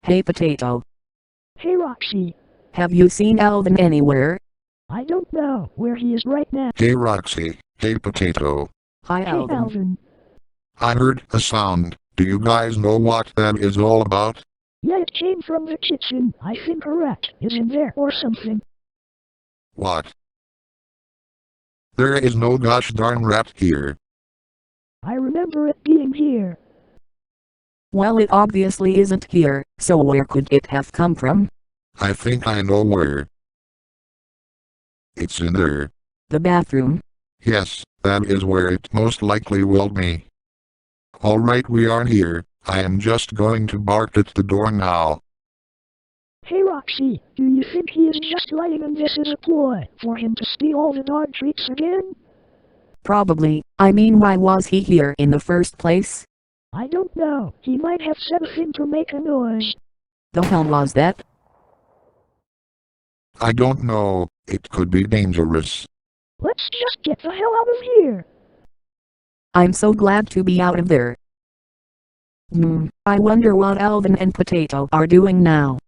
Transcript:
Hey Potato, Hey Roxie, have you seen Alvin anywhere? I don't know where he is right now. Hey Roxie, hey Potato. Hi Hey Alvin. Alvin. I heard a sound. Do you guys know what that is all about? Yeah, it came from the kitchen. I think a rat is in there or something. What? There is no gosh darn rat here. I remember it being here. Well, it obviously isn't here, so where could it have come from? I think I know where. It's in there. The bathroom. Yes, that is where it most likely will be. Alright, we are here. I am just going to bark at the door now. Hey Roxie, do you think he is just lying and this is a ploy for him to steal all the dog treats again? Probably. I mean, why was he here in the first place? I don't know. He might have said a thing to make a noise. The hell was that? I don't know. It could be dangerous. Let's just get the hell out of here. I'm so glad to be out of there. I wonder what Alvin and Potato are doing now.